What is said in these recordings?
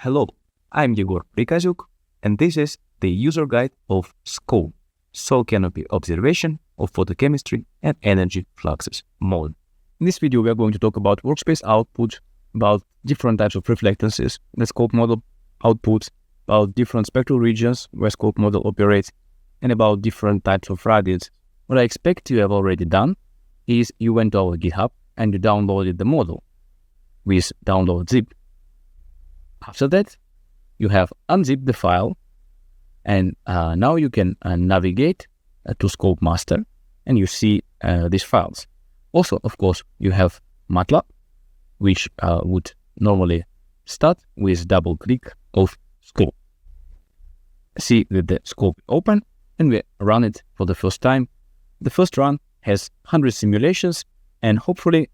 Hello, I'm Yegor Prikazuk, and this is the user guide of SCOPE, Soil Canopy Observation of Photochemistry and Energy Fluxes model. In this video, we are going to talk about workspace output, about different types of reflectances in the SCOPE model outputs, about different spectral regions where SCOPE model operates, and about different types of radiance. What I expect you have already done is you went to our GitHub and you downloaded the model with download zip. After that, you have unzipped the file, and now you can navigate to Scope Master, and you see these files. Also, of course, you have MATLAB, which would normally start with double click of Scope. See that the Scope open, and we run it for the first time. The first run has 100 simulations, and hopefully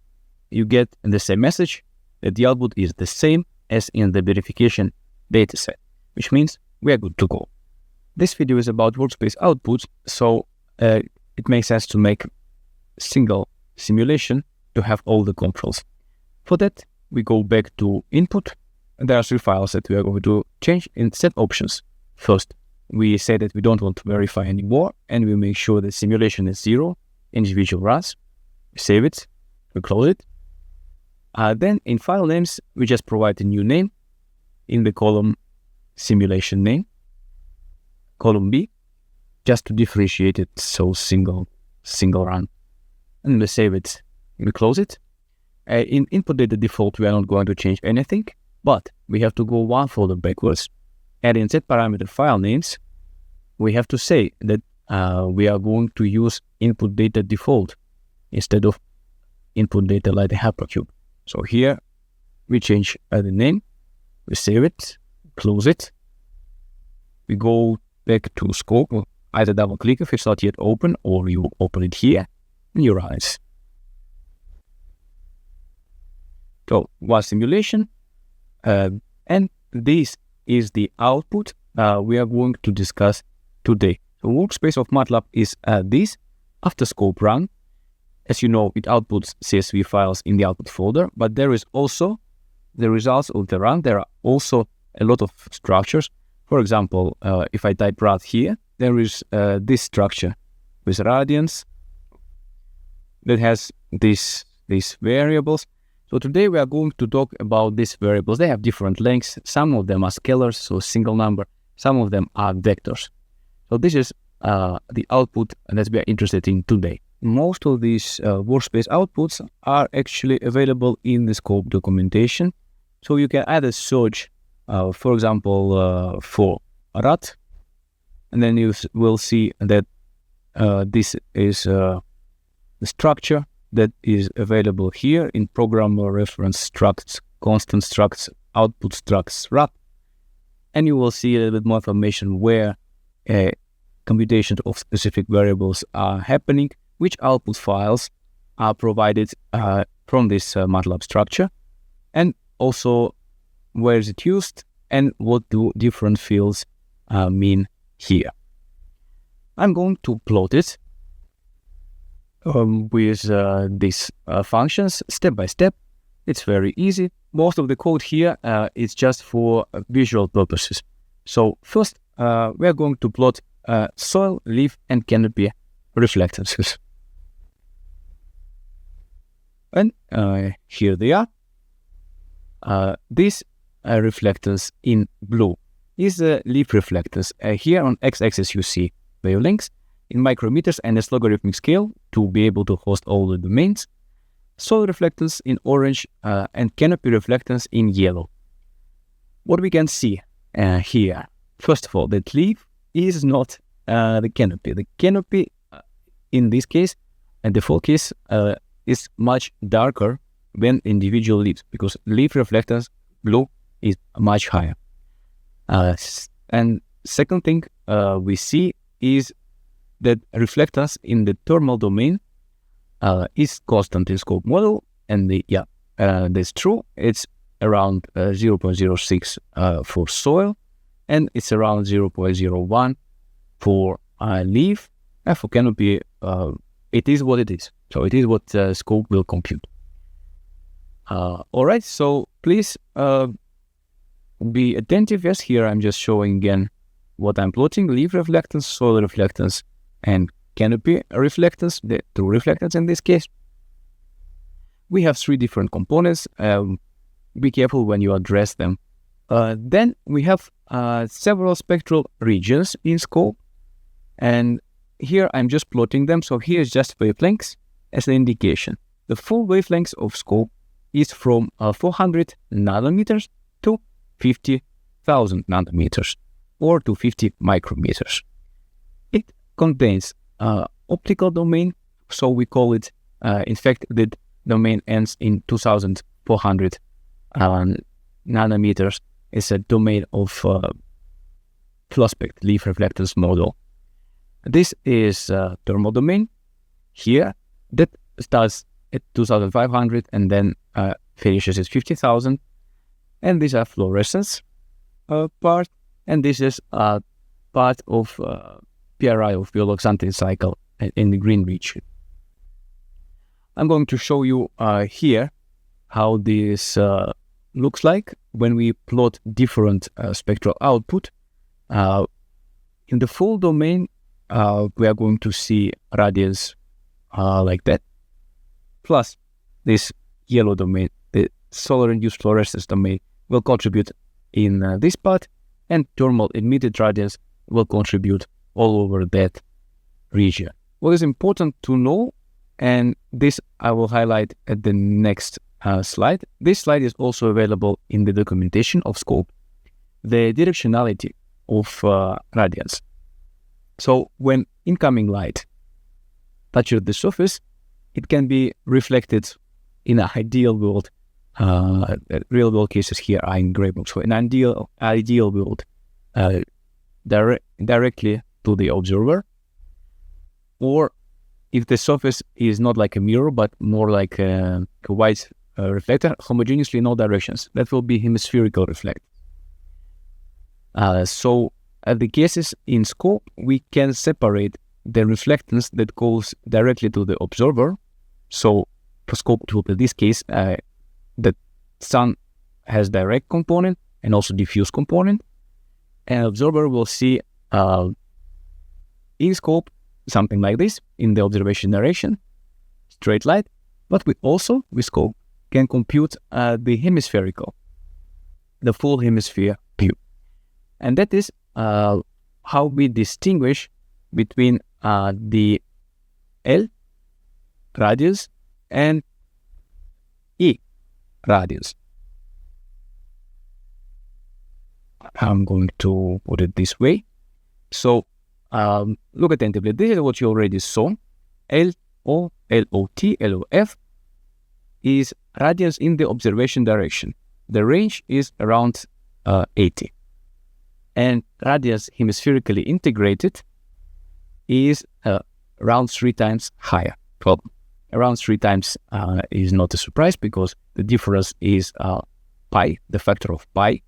you get the same message that the output is the same as in the verification dataset, which means we are good to go. This video is about workspace outputs, so it makes sense to make single simulation to have all the controls. For that, we go back to input, and there are three files that we are going to change in set options. First, we say that we don't want to verify anymore, and we make sure the simulation is 0, individual runs. We save it, we close it. Then in file names, we just provide a new name in the column simulation name, column B, just to differentiate it, so single run. And we save it, we close it. In input data default, we are not going to change anything, but we have to go one folder backwards. And in set parameter file names, we have to say that we are going to use input data default instead of input data like the hypercube. So here we change the name, we save it, close it. We go back to Scope, either double click if it's not yet open, or you open it here and you run it. So one simulation, and this is the output we are going to discuss today. The workspace of MATLAB is this. After Scope run, as you know, it outputs CSV files in the output folder, but there is also the results of the run. There are also a lot of structures. For example, if I type rad here, there is this structure with radiance that has these variables. So today we are going to talk about these variables. They have different lengths. Some of them are scalars, so single number. Some of them are vectors. So this is the output that we are interested in today. Most of these workspace outputs are actually available in the Scope documentation. So you can either search, for example, for rad, and then you will see that this is the structure that is available here in programmer reference structs, constant structs, output structs, rad. And you will see a little bit more information where computations of specific variables are happening, which output files are provided from this MATLAB structure, and also where is it used and what do different fields mean here. I'm going to plot it with these functions step by step. It's very easy. Most of the code here is just for visual purposes. So first, we are going to plot soil, leaf, and canopy reflectances. And here they are. This reflectance in blue is the leaf reflectance. Here on x-axis you see wavelengths in micrometers and its logarithmic scale to be able to host all the domains. Soil reflectance in orange and canopy reflectance in yellow. What we can see here, first of all, that leaf is not the canopy. The canopy in this case, and default case, is much darker than individual leaves, because leaf reflectance blue is much higher. And second thing we see is that reflectance in the thermal domain is constant in Scope model, and that's true. It's around 0.06 for soil, and it's around 0.01 for leaf, and for canopy it is what it is. So it is what Scope will compute. All right, so please be attentive. Yes, here I'm just showing again what I'm plotting: leaf reflectance, soil reflectance, and canopy reflectance, the true reflectance in this case. We have three different components. Be careful when you address them. Then we have several spectral regions in scope, and here I'm just plotting them. So here's just wavelengths as an indication. The full wavelength of scope is from 400 nanometers to 50,000 nanometers or to 50 micrometers. It contains optical domain, so we call it, in fact, the domain ends in 2400 nanometers. It's a domain of full aspect leaf reflectance model. This is thermal domain here that starts at 2500 and then finishes at 50,000. And these are fluorescence part, and this is part of PRI of Biolog-Xanthine cycle in the green region. I'm going to show you here how this looks like when we plot different spectral output. In the full domain, we are going to see radiance like that, plus this yellow domain, the solar-induced fluorescence domain, will contribute in this part, and thermal emitted radiance will contribute all over that region. What is important to know, and this I will highlight at the next slide. This slide is also available in the documentation of scope, the directionality of radiance. So when incoming light touches the surface, it can be reflected in an ideal world. Real world cases here are in gray box. So an ideal world directly to the observer, or if the surface is not like a mirror but more like a white reflector, homogeneously in all directions, that will be hemispherical reflect. So the cases in scope, we can separate the reflectance that goes directly to the observer. So for scope 2, in this case, the sun has direct component and also diffuse component, and observer will see in scope something like this in the observation direction, straight light. But we also, with scope, can compute the hemispherical, the full hemisphere view. And that is how we distinguish between the L radius and E radius. I'm going to put it this way. So look attentively. This is what you already saw. LO, LOT, LOF is radius in the observation direction. The range is around 80. And radius hemispherically integrated is around 3 times higher. Well, around 3 times is not a surprise because the difference is pi, the factor of pi.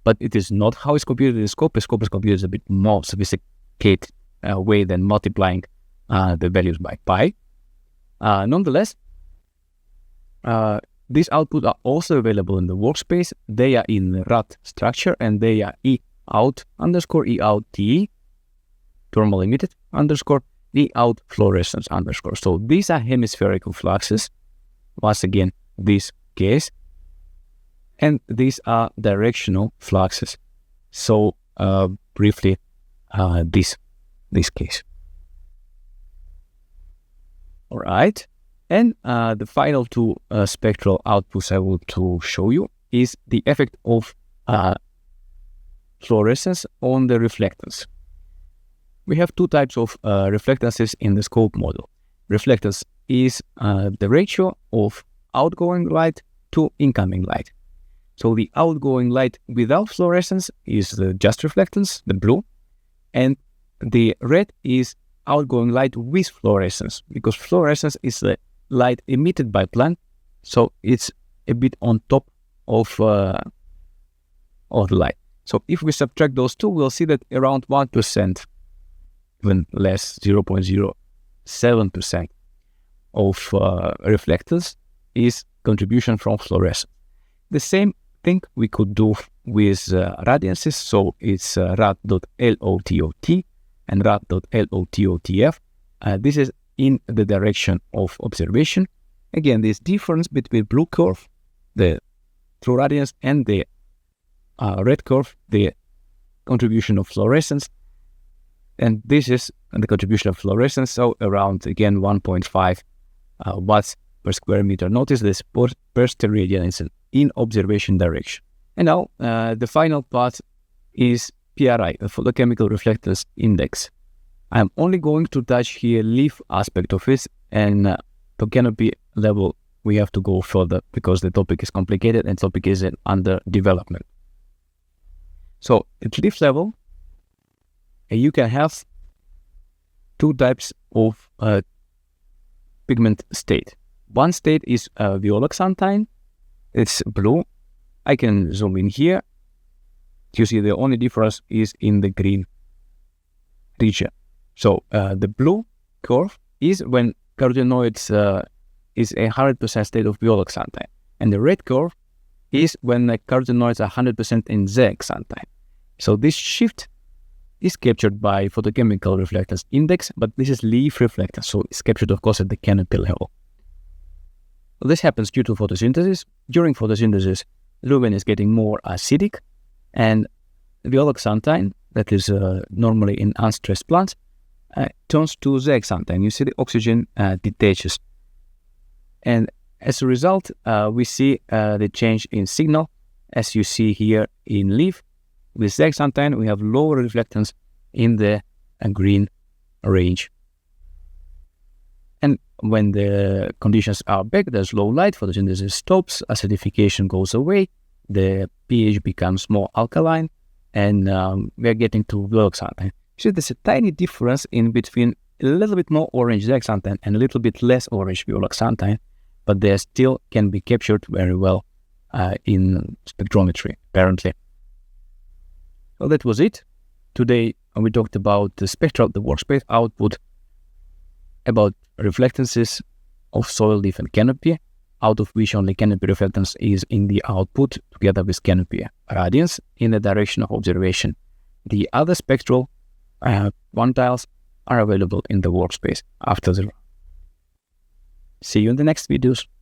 But it is not how it's computed in scope. The scope is computed a bit more sophisticated way than multiplying the values by pi. Nonetheless, these outputs are also available in the workspace. They are in the RAT structure, and they are E-out underscore E-out TE, thermal emitted underscore E-out fluorescence underscore. So these are hemispherical fluxes. Once again, this case. And these are directional fluxes. So briefly, this case. All right. And the final two spectral outputs I want to show you is the effect of fluorescence on the reflectance. We have two types of reflectances in the scope model. Reflectance is the ratio of outgoing light to incoming light. So the outgoing light without fluorescence is the just reflectance, the blue, and the red is outgoing light with fluorescence, because fluorescence is the light emitted by plant, so it's a bit on top of the light. So if we subtract those two, we'll see that around 1%, even less, 0.07% of reflectance is contribution from fluorescence. The same thing we could do with radiances. So it's rad.lotot and rad.lototf. This is in the direction of observation. Again, this difference between blue curve, the true radiance, and the red curve, the contribution of fluorescence. And this is the contribution of fluorescence, so around, again, 1.5 watts per square meter. Notice this per steradian in observation direction. And now the final part is PRI, the photochemical reflectance index. I'm only going to touch here leaf aspect of it, and the canopy level we have to go further because the topic is complicated and topic is under development. So at leaf level, you can have two types of pigment state. One state is viola-xanthine. It's blue. I can zoom in here. You see the only difference is in the green region. So the blue curve is when carotenoids is a 100% state of viola-xanthine. And the red curve is when the carotenoids are 100% in zeaxanthine. So this shift is captured by photochemical reflectance index, but this is leaf reflectance, so it's captured, of course, at the canopy level. Well, this happens due to photosynthesis. During photosynthesis, lumen is getting more acidic, and viola-xanthine, that is normally in unstressed plants, turns to zeaxanthine. You see the oxygen detaches. And as a result, we see the change in signal, as you see here in leaf. With zeaxanthine, we have lower reflectance in the green range. And when the conditions are back, there's low light, photosynthesis stops, acidification goes away, the pH becomes more alkaline, and we're getting to viola-xanthine. So there's a tiny difference in between a little bit more orange zeaxanthine and a little bit less orange viola-xanthine, but they still can be captured very well in spectrometry, apparently. Well, that was it. Today we talked about the spectral, the workspace output, about reflectances of soil, leaf, and canopy, out of which only canopy reflectance is in the output together with canopy radiance in the direction of observation. The other spectral quantiles are available in the workspace after the run. See you in the next videos.